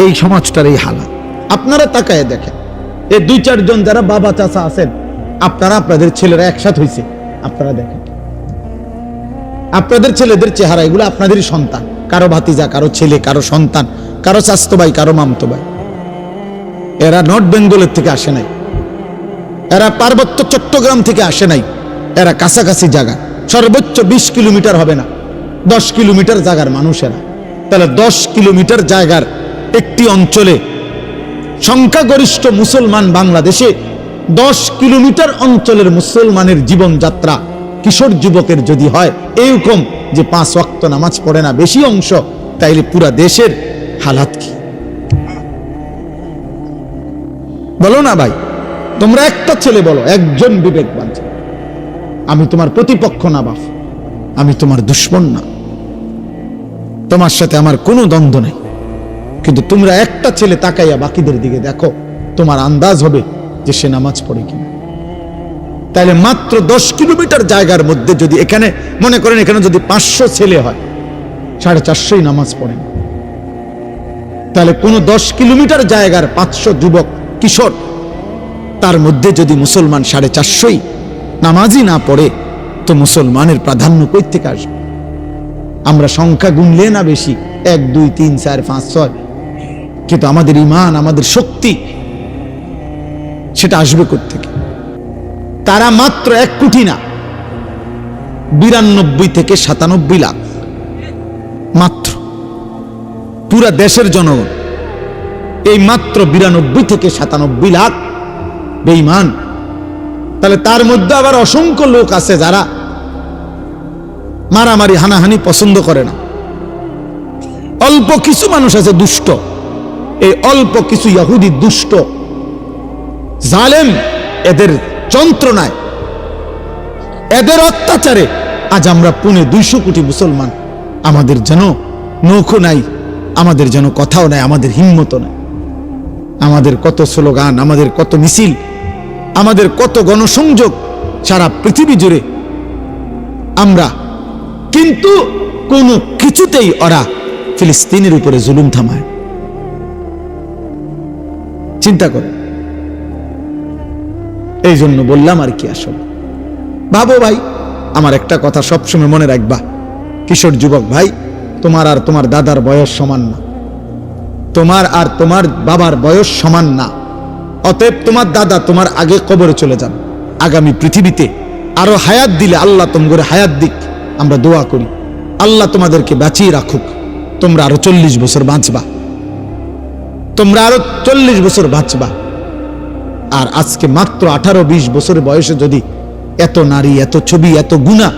এই সমাজটার এই হালাত। আপনারা তাকায় দেখেন, এই 2-4 জন যারা বাবা চাচা আছেন, আপনারা আপনাদের ছেলেরা একসাথে হয়েছে, আপনারা দেখেন আপনাদের ছেলেদের চেহারা, এগুলো আপনাদেরই সন্তান, কারো ভাতিজা, কারো ছেলে, কারো সন্তান, কারো চাচতো ভাই, কারো মামতো ভাই। এরা নর্থ বেঙ্গলের থেকে আসে নাই, এরা পার্বত্য চট্টগ্রাম থেকে আসে নাই, এরা কাছাকাছি জায়গা, সর্বোচ্চ 20 কিলোমিটার হবে না, 10 কিলোমিটার জায়গার মানুষ এরা। তাহলে 10 কিলোমিটার জায়গার একটি অঞ্চলে সংখ্যাগরিষ্ঠ মুসলমান বাংলাদেশে 10 কিলোমিটার অঞ্চলের মুসলমানের জীবনযাত্রা কিশোর যুবকের যদি হয় এরকম যে 5 ওয়াক্ত নামাজ পড়ে না বেশি অংশ, তাইলে পুরা দেশের হালাত কি? বলো না ভাই, তোমরা একটা ছেলে বলো, একজন বিবেকবান ছেলে, আমি তোমার প্রতিপক্ষ না বাপ, আমি তোমার দুশমন না, তোমার সাথে আমার কোনো দ্বন্দ্ব নেই, কিন্তু তোমরা একটা ছেলে তাকাইয়া বাকিদের দিকে দেখো, তোমার আন্দাজ হবে যে সে নামাজ পড়ে কিনা। তাহলে মাত্র 10 কিলোমিটার জায়গার মধ্যে যদি এখানে মনে করেন, এখানে যদি 500 ছেলে হয়, 450 নামাজ পড়ে, তাহলে কোন 10 কিলোমিটার জায়গার 500 যুবক কিশোর, তার মধ্যে যদি মুসলমান 450 নামাজই না পড়ে, তো মুসলমানের প্রাধান্য কই থেকে আসবে? আমরা সংখ্যা গুনলে না বেশি, 1 2 3 4 5 6, কিন্তু আমাদের ঈমান, আমাদের শক্তি, সেটা আসবে কোত্থেকে? তারা মাত্র 1 কোটি না, 92 থেকে 97 লাখ মাত্র, পুরা দেশের জনগণ এই মাত্র 92 থেকে 97 লাখ বেঈমান। তাহলে তার মধ্যে আবার অসংখ্য লোক আছে যারা মারামারি হানাহানি পছন্দ করে না। অল্প কিছু মানুষ আছে দুষ্ট, এই অল্প কিছু ইহুদি দুষ্ট জালেম, এদের যন্ত্রণায়, এদের অত্যাচারে আজ আমরা 250 কোটি মুসলমান, আমাদের যেন নৌকো নাই, আমাদের যেন কথাও নাই, আমাদের হিম্মত নাই, আমাদের কত স্লোগান, আমাদের কত মিছিল, আমাদের কত গণসংযোগ সারা পৃথিবী জুড়ে আমরা, কিন্তু কোনো কিছুতেই ওরা ফিলিস্তিনের উপরে জুলুম থামায়। চিন্তা করে, এই জন্য বললাম আর কি, আসলে ভাবো ভাই, আমার একটা কথা সবসময় মনে রাখবা, কিশোর যুবক ভাই, তোমার আর তোমার দাদার বয়স সমান না, তোমার আর তোমার বাবার বয়স সমান না। অতএব তোমার দাদা তোমার আগে কবরে চলে যান, আগামী পৃথিবীতে আরো হায়াত দিলে আল্লাহ তোমাদের হায়াত দিক, আমরা দোয়া করি আল্লাহ তোমাদেরকে বাঁচিয়ে রাখুক, তোমরা আরো 40 বছর বাঁচবা, তোমরা আরো 40 বছর বাঁচবা। আর আজকে মাত্র 18-20 বছরের বয়সে যদি এত নারী, এত ছবি, এত গুনাহ,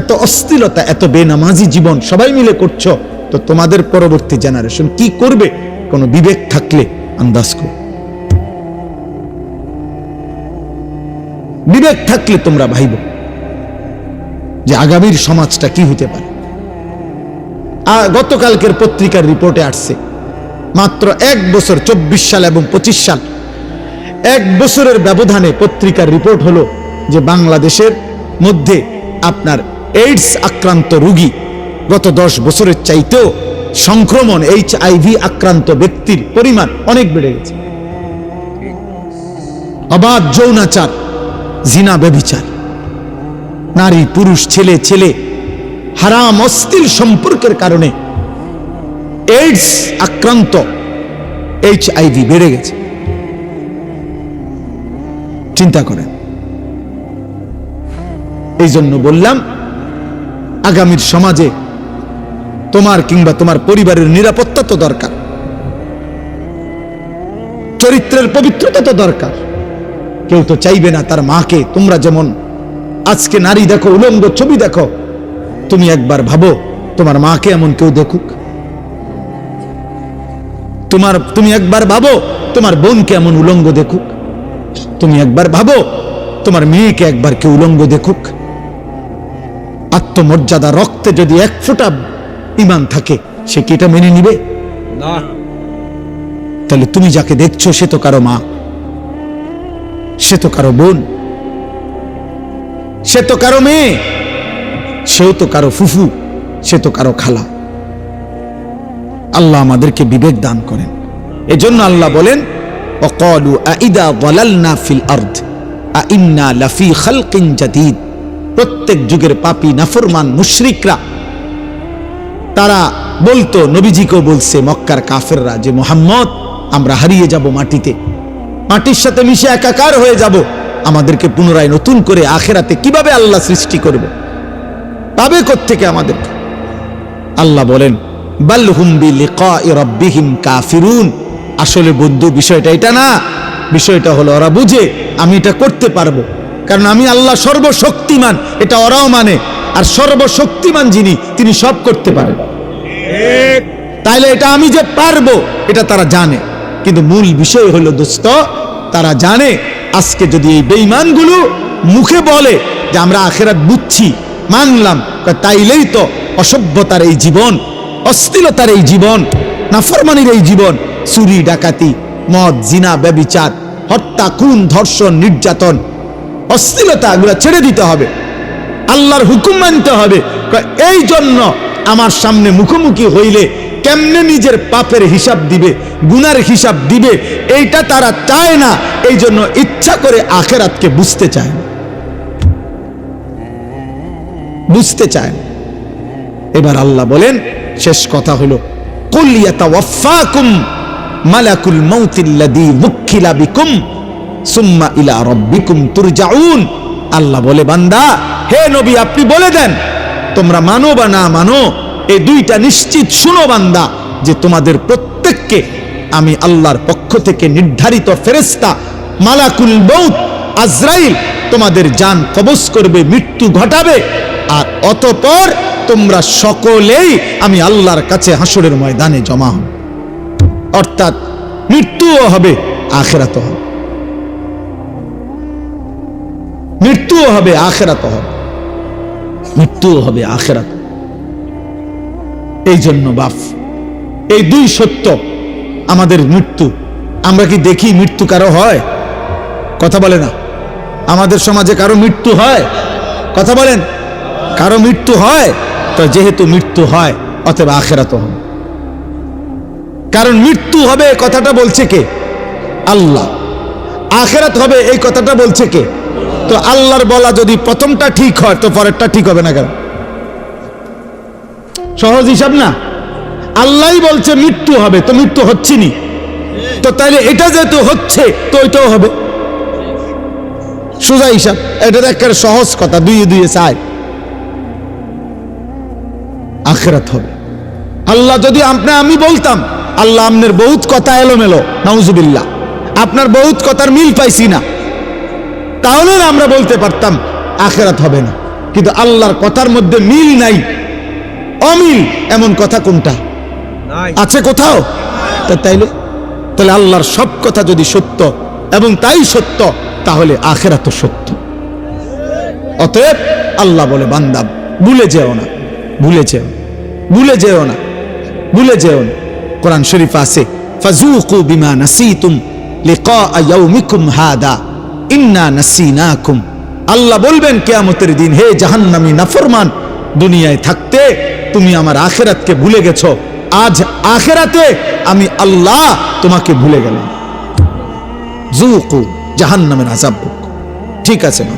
এত অশ্লীলতা, এত বেনামাজি জীবন সবাই মিলে করছো, তো তোমাদের পরবর্তী জেনারেশন কি করবে? কোনো বিবেক থাকলে আন্দাজ করো। বিবেক থাকলে তোমরা ভাইব যে আগামীর সমাজটা কি হতে পারে। গতকালকের পত্রিকার রিপোর্টে আসছে মাত্র 1 বছর 24 সাল এবং 25 সাল 1 বছরের ব্যবধানে পত্রিকার রিপোর্ট হলো যে বাংলাদেশের মধ্যে আপনার এইডস আক্রান্ত রোগী গত 10 বছরের চাইতেও সংক্রমণ HIV আক্রান্ত ব্যক্তির পরিমাণ অনেক বেড়ে গেছে। অবাধ যৌনাচার, জিনা, ব্যভিচার, নারী পুরুষ, ছেলে ছেলে হারাম অশ্লীল সম্পর্কের কারণে এইডস আক্রান্ত HIV বেড়ে গেছে। চিন্তা করেন। এই জন্য বললাম আগামীর সমাজে তোমার কিংবা তোমার পরিবারের নিরাপত্তা তো দরকার, চরিত্রের পবিত্রতা তো দরকার। কেউ তো চাইবে না তার মাকে, তোমরা যেমন আজকে নারী দেখো, উলঙ্গ ছবি দেখো, তুমি একবার ভাবো তোমার মাকে এমন কেউ দেখুক? তুমি একবার ভাবো তোমার বোনকে এমন উলঙ্গ দেখুক? তুমি একবার ভাবো তোমার মেয়েকে একবার কেউ উলঙ্গ দেখুক? আত্মমর্যাদা রক্তে যদি 1 ফোঁটা ঈমান থাকে, সে কি এটা মেনে নিবে? না। তাহলে তুমি যাকে দেখছো সে তো কারো মা, সে তো কারো বোন, সে তো কারো মেয়ে, সেও তো কারো ফুফু, সে তো কারো খালা। আল্লাহ আমাদেরকে বিবেক দান করেন। এজন্য আল্লাহ বলেন ওয়াকালু আইদা যালালনা ফিল আরদ আইন্না লাফি খালকিন জাদীদ। প্রত্যেক যুগের পাপী নাফরমান মুশরিকরা তারা বলতো, নবীজিকেও বলছে মক্কার কাফেররা, যে মুহাম্মদ আমরা হারিয়ে যাব মাটিতে, মাটির সাথে মিশে একাকার হয়ে যাব, আমাদেরকে পুনরায় নতুন করে আখিরাতে কিভাবে আল্লাহ সৃষ্টি করবে, পাবে কোত্থেকে আমাদেরকে? আল্লাহ বলেন বাল হুম বিলিকাই রাব্বিহিম কাফিরুন। আসলে বন্ধু বিষয়টা এটা না, বিষয়টা হলো ওরা বুঝে আমি এটা করতে পারবো, কারণ আমি আল্লাহ সর্বশক্তিমান, এটা ওরাও মানে। আর সর্বশক্তিমান যিনি, তিনি সব করতে পারেন, তাইলে এটা আমি যে পারবো এটা তারা জানে। কিন্তু মূল বিষয় হলো দোস্ত, তারা জানে আজকে যদি এই বেঈমানগুলো মুখে বলে যে আমরা আখিরাত বুঝছি, মানলাম, তাইলেই তো অসভ্যতার এই জীবন, অশ্লীলতার এই জীবন, নাফরমানির এই জীবন, চুরি ডাকাতি, মদ, জিনা, ব্যভিচার, হত্যা, খুন, ধর্ষণ, নির্যাতন, অশ্লীলতা এগুলো ছেড়ে দিতে হবে, আল্লাহর হুকুম মানতে হবে। এই জন্য আমার সামনে মুখোমুখি হইলে কেমনে নিজের পাপের হিসাব দিবে, গুনার হিসাব দিবে, এইটা তারা চায় না। এই জন্য ইচ্ছা করে আখিরাতকে বুঝতে চায় না, বুঝতে চায় না। এবার আল্লাহ বলেন, শেষ কথা হলো কুল ইয়াতাওয়াফাকুম মালাকুল মাউতিল্লাযী ওয়াক্কিলা বিকুম সুম্মা ইলা রাব্বিকুম তুরজাউন। আল্লাহ বলে, বান্দা, হে নবী, আপনি বলে দেন, তোমরা মানো বা না মানো, এই দুইটা নিশ্চিত শুনো বান্দা, যে তোমাদের প্রত্যেককে আমি আল্লাহর পক্ষ থেকে নির্ধারিত ফেরেশতা মালাকুল মউত আজরাইল তোমাদের জান কবজ করবে, মৃত্যু ঘটাবে, আর অতঃপর তোমরা সকলেই আমি আল্লাহর কাছে হাসরের ময়দানে জমা হব। অর্থাৎ মৃত্যুও হবে, আখিরাতও হবে, মৃত্যুও হবে, আখিরাতও হবে, মৃত্যুও হবে, আখিরাত। এই জন্য বাপ, এই দুই সত্য আমাদের মৃত্যু। আমরা কি দেখি মৃত্যু কারো হয়? কথা বলে না। আমাদের সমাজে কারো মৃত্যু হয়? কথা বলেন, কারো মৃত্যু হয়? তো যেহেতু মৃত্যু হয়, অতএব আখিরাতও হবে। কারণ মৃত্যু হবে কথাটা বলছে কে? আল্লাহ। আখিরাত হবে এই কথাটা বলছে কে? তো আল্লাহর বলা যদি প্রথমটা ঠিক হয়, তো পরেরটা ঠিক হবে না কেন? সহজ হিসাব না? আল্লাহই বলছে মৃত্যু হবে, তো মৃত্যু হচ্ছে নি, তো তাইলে এটা যেহেতু হচ্ছে, তো ওইটাও হবে। সোজা হিসাব, এটা একটা সহজ কথা, 2 2 4। আখিরাত হবে। আল্লাহ যদি আমি বলতাম, আল্লাহ আপনার বহুত কথা এলোমেলো, নাউজুবিল্লাহ, আপনার বহুত কথার মিল পাইছি না, তাহলে আমরা বলতে পারতাম আখিরাত হবে না। কিন্তু আল্লাহর কথার মধ্যে মিল নাই, অমিল, এমন কথা কোনটা আছে কোথাও? তাহলে আল্লাহর সব কথা যদি সত্য এবং তাই সত্য, তাহলে আখিরাতও সত্য। অতএব আল্লাহ বলে বান্দা ভুলে যেও না, ভুলে যেও, ভুলে যেও না, ভুলে যেও না। কোরআন শরীফ আছে ফাযুকু বিমা নাসিতুম লিকা ইয়াউমিকুম হাদা ইন্না নাসিনাকুম। আল্লাহ বলবেন কিয়ামতের দিন, হে জাহান্নামী নাফরমান, দুনিয়ায় থাকতে তুমি আমার আখিরাতকে ভুলে গেছো, আজ আখিরাতে আমি আল্লাহ তোমাকে ভুলে গেলাম। যুকু জাহান্নামের আযাব ভোগ। ঠিক আছে না,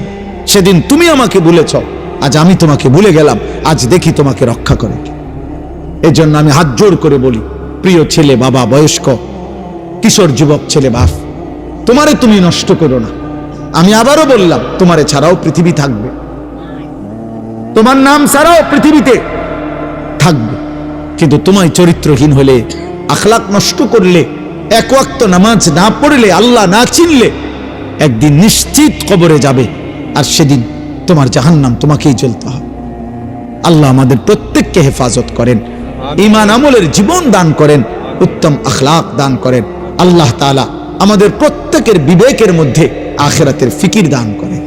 সেদিন তুমি আমাকে ভুলেছ, আজ আমি তোমাকে ভুলে গেলাম, আজ দেখি তোমাকে রক্ষা করে। এই জন্য আমি হাত জোড় করে বলি, প্রিয় ছেলে, বাবা, বয়স্ক, কিশোর, যুবক, ছেলে, বাপ, তোমারে তুমি নষ্ট করো না। আমি আবারও বললাম, তোমারে ছাড়াও পৃথিবী থাকবে, তোমার নাম ছাড়াও পৃথিবীতে থাকবে, কিন্তু তোমায় চরিত্রহীন হলে, আখলাক নষ্ট করলে, এক ওয়াক্ত নামাজ না পড়লে, আল্লাহ না চিনলে, একদিন নিশ্চিত কবরে যাবে, আর সেদিন তোমার জাহান্নাম তোমাকেই জ্বলতে হবে। আল্লাহ আমাদের প্রত্যেককে হেফাজত করেন, ঈমান আমলের জীবন দান করেন, উত্তম আখলাক দান করেন। আল্লাহ তাআলা আমাদের প্রত্যেকের বিবেকের মধ্যে আখিরাতের ফিকির দান করেন।